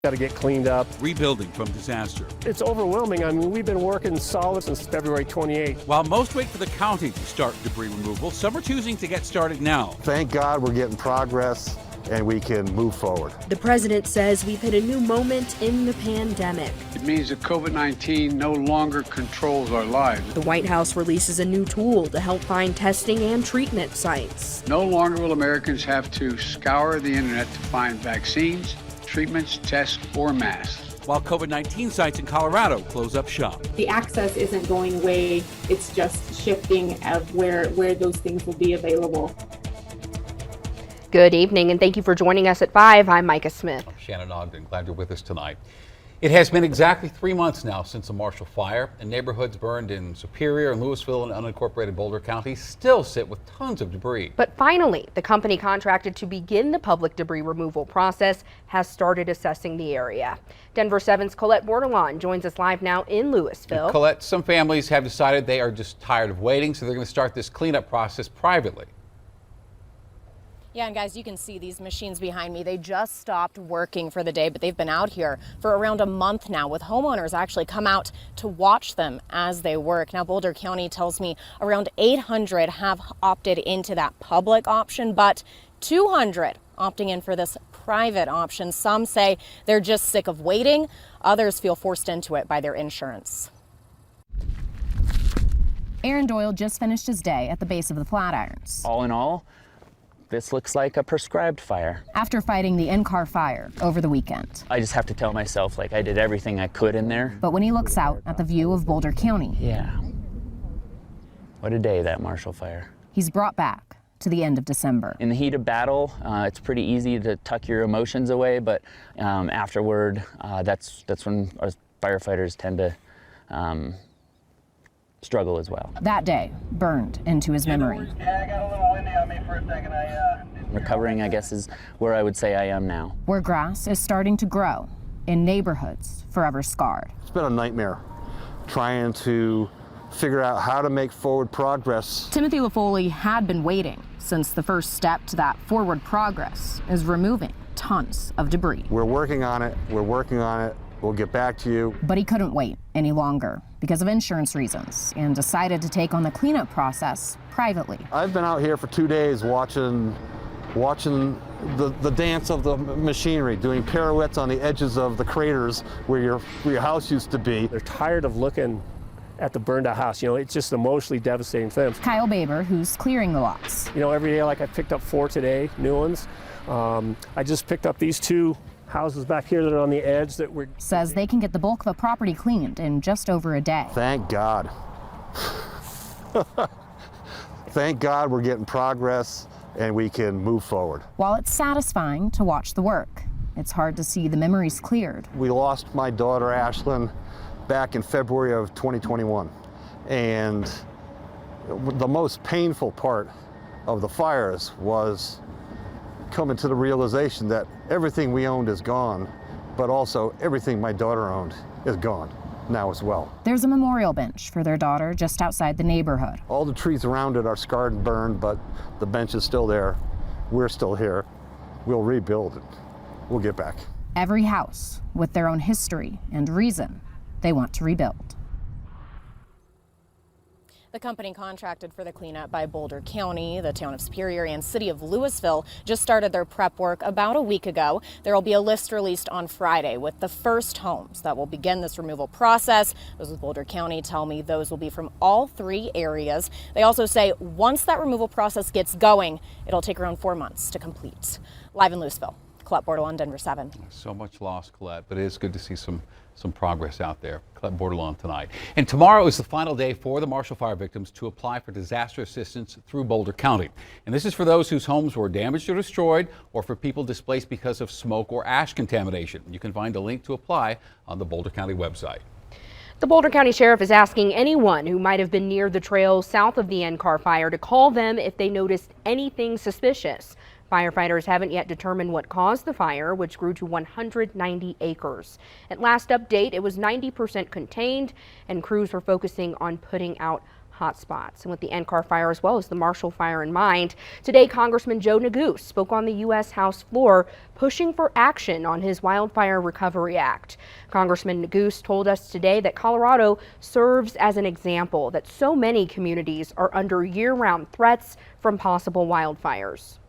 Got to get cleaned up. Rebuilding from disaster. It's overwhelming. I mean, we've been working solid since February 28th. While most wait for the county to start debris removal, some are choosing to get started now. Thank God we're getting progress and we can move forward. The president says we've hit a new moment in the pandemic. It means that COVID-19 no longer controls our lives. The White House releases a new tool to help find testing and treatment sites. No longer will Americans have to scour the internet to find vaccines, treatments, tests, or masks. While COVID-19 sites in Colorado close up shop. The access isn't going away, it's just shifting of where those things will be available. Good evening and thank you for joining us at 5. I'm Micah Smith. I'm Shannon Ogden, glad you're with us tonight. It has been exactly 3 months now since the Marshall Fire, and neighborhoods burned in Superior and Louisville and unincorporated Boulder County still sit with tons of debris. But finally, the company contracted to begin the public debris removal process has started assessing the area. Denver 7's Colette Bordelon joins us live now in Louisville. And Colette, some families have decided they are just tired of waiting, so they're going to start this cleanup process privately. Yeah, and guys, you can see these machines behind me. They just stopped working for the day, but they've been out here for around a month now, with homeowners actually come out to watch them as they work. Now, Boulder County tells me around 800 have opted into that public option, but 200 opting in for this private option. Some say they're just sick of waiting. Others feel forced into it by their insurance. Aaron Doyle just finished his day at the base of the Flatirons. All in all, this looks like a prescribed fire. After fighting the in-car fire over the weekend. I just have to tell myself, like, I did everything I could in there. But when he looks out at the view of Boulder County. Yeah. What a day, that Marshall Fire. He's brought back to the end of December. In the heat of battle, it's pretty easy to tuck your emotions away, but afterward, that's when our firefighters tend to struggle as well. That day burned into his memory. Yeah, I got a little windy on me for a second. Recovering, I guess, is where I would say I am now. Where grass is starting to grow in neighborhoods forever scarred. It's been a nightmare trying to figure out how to make forward progress. Timothy LaFoley had been waiting since the first step to that forward progress is removing tons of debris. We're working on it. We'll get back to you. But he couldn't wait any longer because of insurance reasons and decided to take on the cleanup process privately. I've been out here for 2 days watching the dance of the machinery, doing pirouettes on the edges of the craters where your house used to be. They're tired of looking at the burned out house. You know, it's just emotionally devastating for them. Kyle Baber, who's clearing the lots. You know, every day, like I picked up 4 today, new ones. I just picked up these 2 houses back here that are on the edge that we're... Says they can get the bulk of the property cleaned in just over a day. Thank God. Thank God we're getting progress and we can move forward. While it's satisfying to watch the work, it's hard to see the memories cleared. We lost my daughter, Ashlyn, back in February of 2021. And the most painful part of the fires was coming to the realization that everything we owned is gone, but also everything my daughter owned is gone now as well. There's a memorial bench for their daughter just outside the neighborhood. All the trees around it are scarred and burned, but the bench is still there. We're still here. We'll rebuild it. We'll get back. Every house with their own history and reason they want to rebuild. The company contracted for the cleanup by Boulder County, the town of Superior, and city of Louisville just started their prep work about a week ago. There will be a list released on Friday with the first homes that will begin this removal process. Those with Boulder County tell me those will be from all 3 areas. They also say once that removal process gets going, it'll take around 4 months to complete. Live in Louisville, Colette Bordelon, Denver 7. So much loss, Colette, but it is good to see some progress out there. Colette Bordelon tonight. And tomorrow is the final day for the Marshall Fire victims to apply for disaster assistance through Boulder County. And this is for those whose homes were damaged or destroyed, or for people displaced because of smoke or ash contamination. You can find a link to apply on the Boulder County website. The Boulder County Sheriff is asking anyone who might have been near the trail south of the in-car fire to call them if they noticed anything suspicious. Firefighters haven't yet determined what caused the fire, which grew to 190 acres. At last update, it was 90% contained, and crews were focusing on putting out hotspots. And with the NCAR fire as well as the Marshall Fire in mind, today Congressman Joe Neguse spoke on the U.S. House floor pushing for action on his Wildfire Recovery Act. Congressman Neguse told us today that Colorado serves as an example that so many communities are under year-round threats from possible wildfires.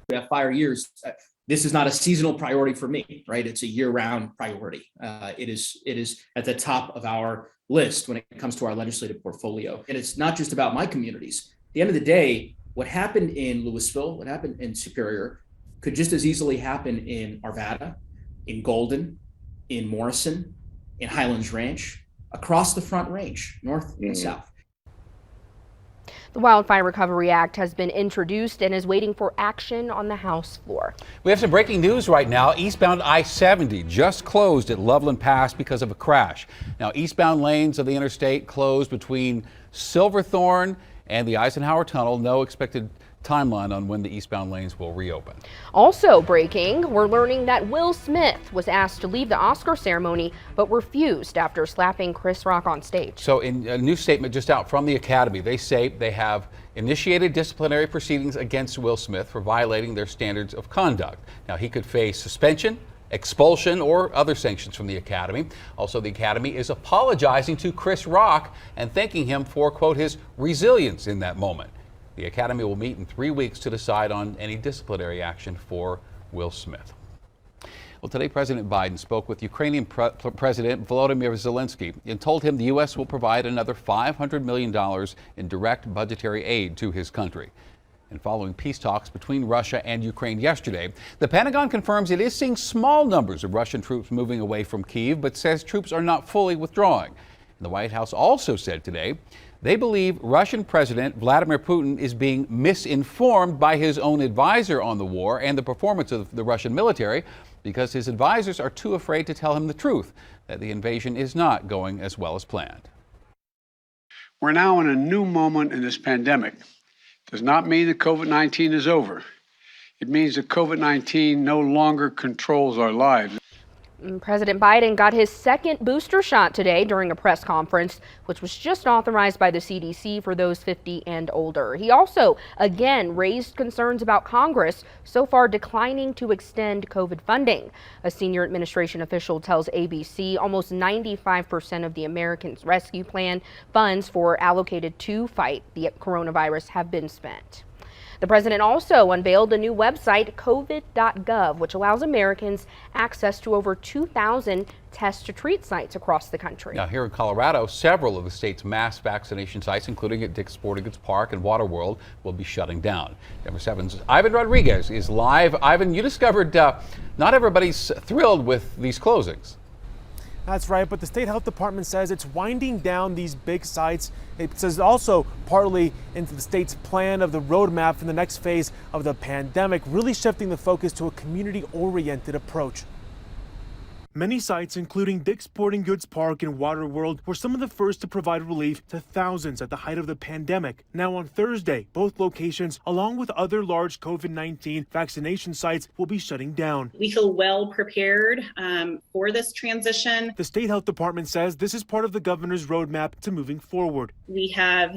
We have fire years. This is not a seasonal priority for me, right? It's a year-round priority. It is at the top of our list when it comes to our legislative portfolio. And it's not just about my communities. At the end of the day, what happened in Louisville, what happened in Superior, could just as easily happen in Arvada, in Golden, in Morrison, in Highlands Ranch, across the Front Range, north and south. The Wildfire Recovery Act has been introduced and is waiting for action on the House floor. We have some breaking news right now. Eastbound I-70 just closed at Loveland Pass because of a crash. Now, eastbound lanes of the interstate closed between Silverthorne and the Eisenhower Tunnel. No expected timeline on when the eastbound lanes will reopen. Also breaking, we're learning that Will Smith was asked to leave the Oscar ceremony but refused after slapping Chris Rock on stage. So in a new statement just out from the Academy, they say they have initiated disciplinary proceedings against Will Smith for violating their standards of conduct. Now, he could face suspension, expulsion, or other sanctions from the Academy. Also, the Academy is apologizing to Chris Rock and thanking him for, quote, his resilience in that moment. The Academy will meet in 3 weeks to decide on any disciplinary action for Will Smith. Well, today President Biden spoke with Ukrainian President Volodymyr Zelensky and told him the U.S. will provide another $500 million in direct budgetary aid to his country. And following peace talks between Russia and Ukraine yesterday, the Pentagon confirms it is seeing small numbers of Russian troops moving away from Kyiv, but says troops are not fully withdrawing. And the White House also said today they believe Russian President Vladimir Putin is being misinformed by his own advisor on the war and the performance of the Russian military because his advisors are too afraid to tell him the truth, that the invasion is not going as well as planned. We're now in a new moment in this pandemic. Does not mean that COVID-19 is over. It means that COVID-19 no longer controls our lives. President Biden got his second booster shot today during a press conference, which was just authorized by the CDC for those 50 and older. He also, again, raised concerns about Congress so far declining to extend COVID funding. A senior administration official tells ABC almost 95% of the Americans Rescue Plan funds allocated to fight the coronavirus have been spent. The president also unveiled a new website, covid.gov, which allows Americans access to over 2,000 test-to-treat sites across the country. Now, here in Colorado, several of the state's mass vaccination sites, including at Dick's Sporting Goods Park and Waterworld, will be shutting down. Denver 7's Ivan Rodriguez is live. Ivan, you discovered not everybody's thrilled with these closings. That's right, but the state health department says it's winding down these big sites. It says also partly into the state's plan of the roadmap for the next phase of the pandemic, really shifting the focus to a community-oriented approach. Many sites, including Dick's Sporting Goods Park and Waterworld, were some of the first to provide relief to thousands at the height of the pandemic. Now on Thursday, both locations, along with other large COVID-19 vaccination sites, will be shutting down. We feel well prepared for this transition. The state health department says this is part of the governor's roadmap to moving forward. We have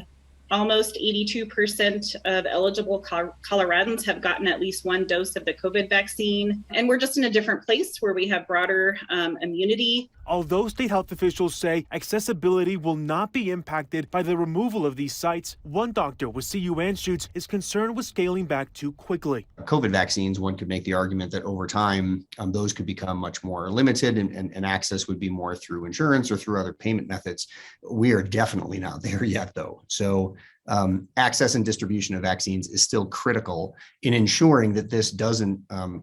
almost 82% of eligible Coloradans have gotten at least one dose of the COVID vaccine. And we're just in a different place where we have broader immunity. Although state health officials say accessibility will not be impacted by the removal of these sites, one doctor with CU Anschutz is concerned with scaling back too quickly. COVID vaccines, one could make the argument that over time, those could become much more limited and access would be more through insurance or through other payment methods. We are definitely not there yet, though. So access and distribution of vaccines is still critical in ensuring that this doesn't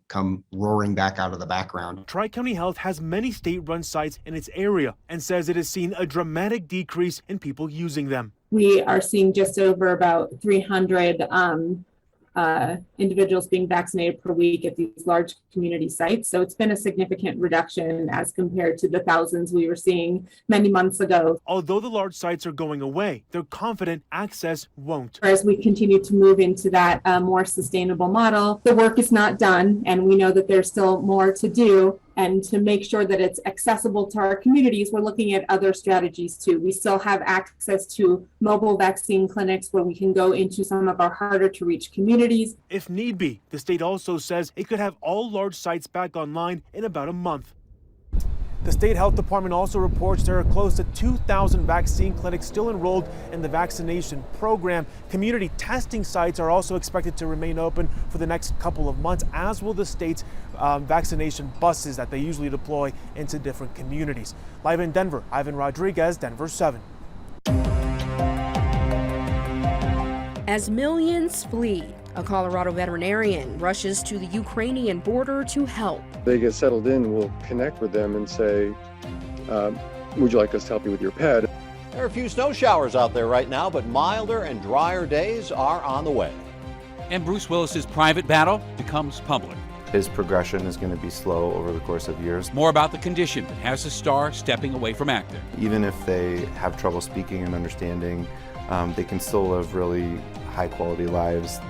come roaring back out of the background. Tri-County Health has many state-run sites in its area and says it has seen a dramatic decrease in people using them. We are seeing just over about 300 individuals being vaccinated per week at these large community sites. So it's been a significant reduction as compared to the thousands we were seeing many months ago. Although the large sites are going away, they're confident access won't. As we continue to move into that more sustainable model, the work is not done, and we know that there's still more to do. And to make sure that it's accessible to our communities, we're looking at other strategies too. We still have access to mobile vaccine clinics where we can go into some of our harder to reach communities. If need be, the state also says it could have all large sites back online in about a month. The state health department also reports there are close to 2,000 vaccine clinics still enrolled in the vaccination program. Community testing sites are also expected to remain open for the next couple of months, as will the state's vaccination buses that they usually deploy into different communities. Live in Denver, Ivan Rodriguez, Denver 7. As millions flee, a Colorado veterinarian rushes to the Ukrainian border to help. They get settled in, we'll connect with them and say, would you like us to help you with your pet? There are a few snow showers out there right now, but milder and drier days are on the way. And Bruce Willis's private battle becomes public. His progression is going to be slow over the course of years. More about the condition that has the star stepping away from acting. Even if they have trouble speaking and understanding, they can still live really high-quality lives.